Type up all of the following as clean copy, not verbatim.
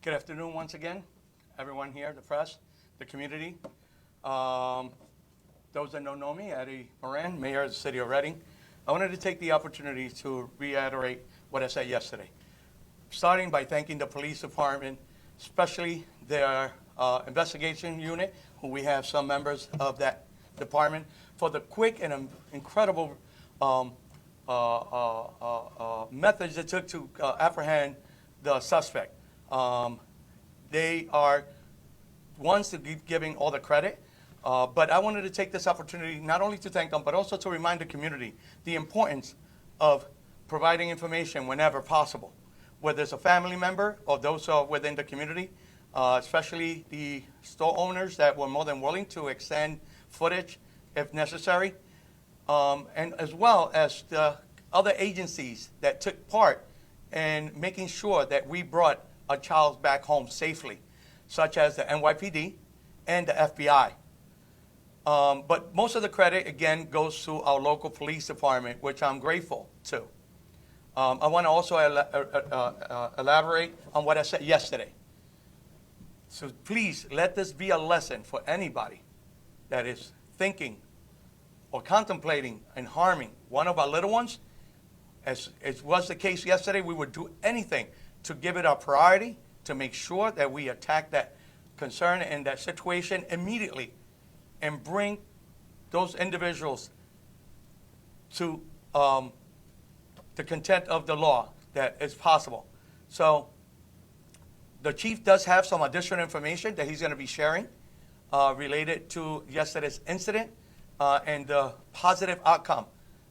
Good afternoon once again, everyone here, the press, the community. Those that don't know me, Eddie Moran, Mayor of the City of Reading. I wanted to take the opportunity to reiterate what I said yesterday, starting by thanking the police department, especially their investigation unit, who we have some members of that department, for the quick and incredible methods it took to apprehend the suspect. They are ones to be giving all the credit, but I wanted to take this opportunity not only to thank them, but also to remind the community the importance of providing information whenever possible, whether it's a family member or those within the community, especially the store owners that were more than willing to extend footage if necessary, and as well as the other agencies that took part in making sure that we brought a child back home safely, such as the NYPD and the FBI. But most of the credit, again, goes to our local police department, which I'm grateful to. I want to also elaborate on what I said yesterday. So please let this be a lesson for anybody that is thinking or contemplating and harming one of our little ones. As was the case yesterday, we would do anything to give it our priority, to make sure that we attack that concern and that situation immediately and bring those individuals to the content of the law that is possible. So the chief does have some additional information that he's going to be sharing related to yesterday's incident and the positive outcome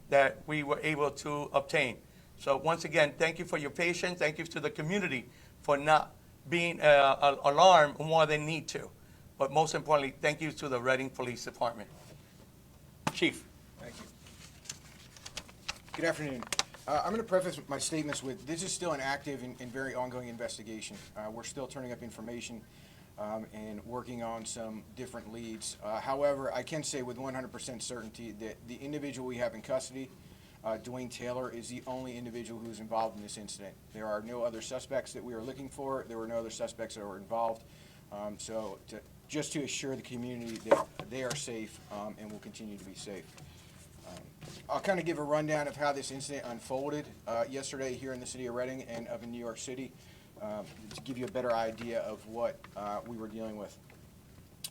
that we were able to obtain. So once again, thank you for your patience. Thank you to the community for not being alarmed more than need to. But most importantly, thank you to the Reading Police Department. Chief. Thank you. Good afternoon. I'm going to preface my statements with this is still an active and very ongoing investigation. We're still turning up information and working on some different leads. However, I can say with 100% certainty that the individual we have in custody, Duane Taylor, is the only individual who is involved in this incident. There are no other suspects that we are looking for. There were no other suspects that were involved. Just to assure the community that they are safe and will continue to be safe. I'll kind of give a rundown of how this incident unfolded yesterday here in the city of Reading and up in New York City to give you a better idea of what we were dealing with.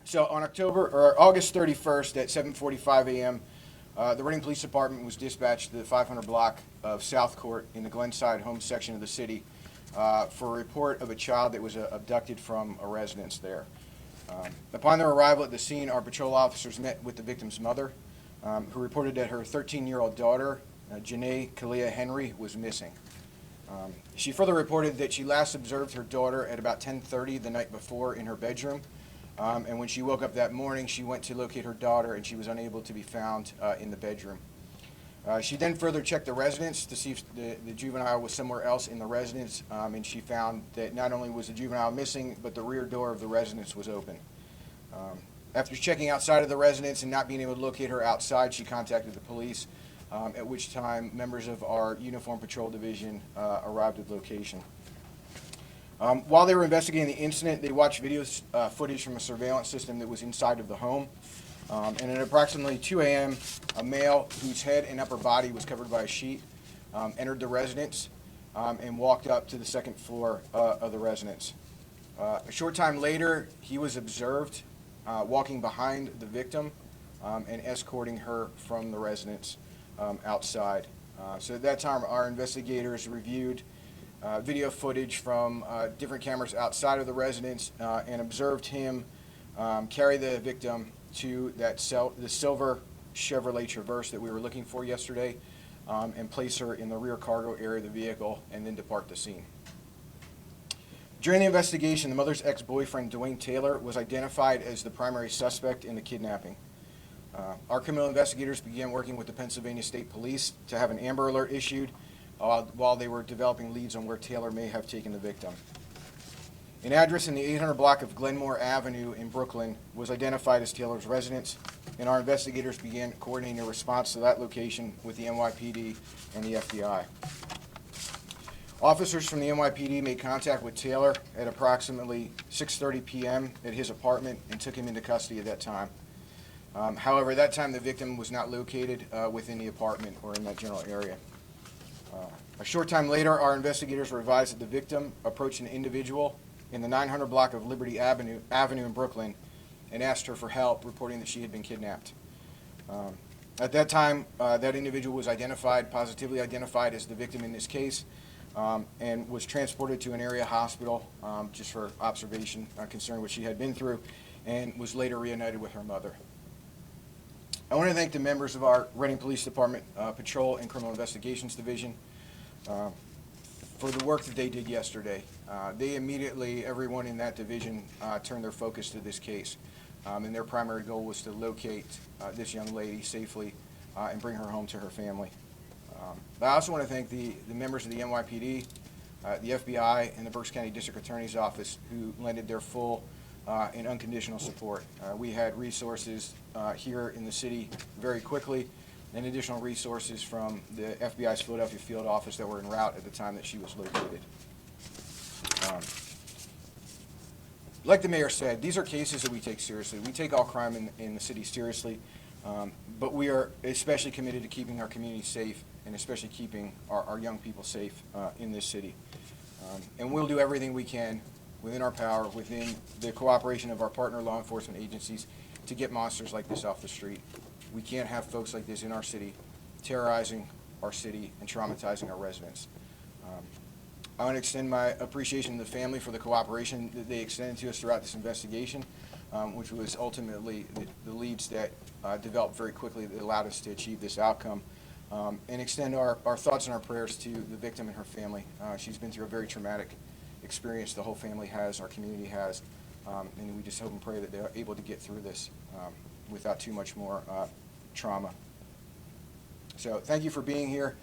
So on August 31st at 7:45 a.m., the Reading Police Department was dispatched to the 500 block of South Court in the Glenside home section of the city for a report of a child that was abducted from a residence there. Upon their arrival at the scene, our patrol officers met with the victim's mother, who reported that her 13-year-old daughter, Janae Kalia-Henry, was missing. She further reported that she last observed her daughter at about 10:30 the night before in her bedroom, and when she woke up that morning, she went to locate her daughter, and she was unable to be found in the bedroom. She then further checked the residence to see if the juvenile was somewhere else in the residence, and she found that not only was the juvenile missing, but the rear door of the residence was open. After checking outside of the residence and not being able to locate her outside, she contacted the police, at which time members of our Uniform Patrol Division arrived at the location. While they were investigating the incident, they watched video footage from a surveillance system that was inside of the home. And at approximately 2 a.m., a male whose head and upper body was covered by a sheet entered the residence and walked up to the second floor of the residence. A short time later, he was observed walking behind the victim and escorting her from the residence outside. So at that time, our investigators reviewed video footage from different cameras outside of the residence and observed him carry the victim to the silver Chevrolet Traverse that we were looking for yesterday and place her in the rear cargo area of the vehicle and then depart the scene. During the investigation, the mother's ex-boyfriend, Duane Taylor, was identified as the primary suspect in the kidnapping. Our criminal investigators began working with the Pennsylvania State Police to have an Amber Alert issued while they were developing leads on where Taylor may have taken the victim. An address in the 800 block of Glenmore Avenue in Brooklyn was identified as Taylor's residence, and our investigators began coordinating a response to that location with the NYPD and the FBI. Officers from the NYPD made contact with Taylor at approximately 6:30 p.m. at his apartment and took him into custody at that time. However, at that time, the victim was not located within the apartment or in that general area. A short time later, our investigators were advised that the victim approached an individual in the 900 block of Liberty Avenue in Brooklyn and asked her for help, reporting that she had been kidnapped. At that time, that individual was positively identified as the victim in this case, and was transported to an area hospital just for observation concerning what she had been through, and was later reunited with her mother. I want to thank the members of our Reading Police Department Patrol and Criminal Investigations Division for the work that they did yesterday. They immediately, everyone in that division, turned their focus to this case, and their primary goal was to locate this young lady safely and bring her home to her family. I also want to thank the members of the NYPD, the FBI, and the Berks County District Attorney's Office who lended their full and unconditional support. We had resources here in the city very quickly, and additional resources from the FBI's Philadelphia field office that were en route at the time that she was located. Like the mayor said, these are cases that we take seriously. We take all crime in the city seriously, but we are especially committed to keeping our community safe and especially keeping our young people safe in this city. And we'll do everything we can within our power, within the cooperation of our partner law enforcement agencies, to get monsters like this off the street. We can't have folks like this in our city terrorizing our city and traumatizing our residents. I want to extend my appreciation to the family for the cooperation that they extended to us throughout this investigation, which was ultimately the leads that developed very quickly that allowed us to achieve this outcome. And extend our thoughts and our prayers to the victim and her family. She's been through a very traumatic experience. The whole family has, our community has, and we just hope and pray that they're able to get through this without too much more trauma. So thank you for being here.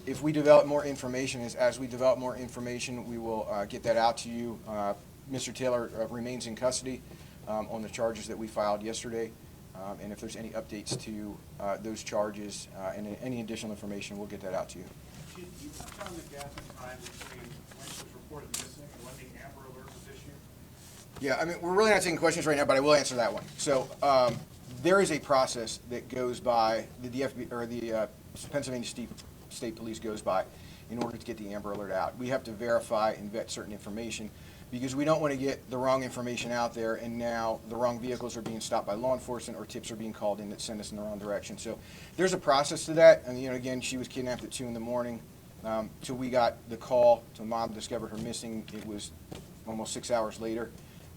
If we develop more information, as we develop more information, we will get that out to you. Mr. Taylor remains in custody on the charges that we filed yesterday. And if there's any updates to those charges and any additional information, we'll get that out to you. Chief, you touch on the gap in time between when she was reported missing and when the Amber Alert was issued? Yeah, I mean, we're really not taking questions right now, but I will answer that one. So there is a process that goes by, the DFB, or the Pennsylvania State Police goes by in order to get the Amber Alert out. We have to verify and vet certain information because we don't want to get the wrong information out there and now the wrong vehicles are being stopped by law enforcement or tips are being called in that send us in the wrong direction. So there's a process to that. And, you know, again, she was kidnapped at 2 in the morning. Till we got the call, till mom discovered her missing, it was almost 6 hours later.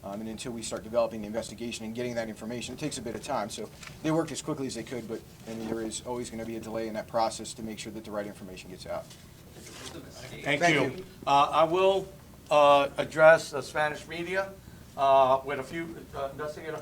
And until we start developing the investigation and getting that information, it takes a bit of time. So they worked as quickly as they could, but I mean, there is always going to be a delay in that process to make sure that the right information gets out. Thank Thank you. you. I will address the Spanish media with a few investigator.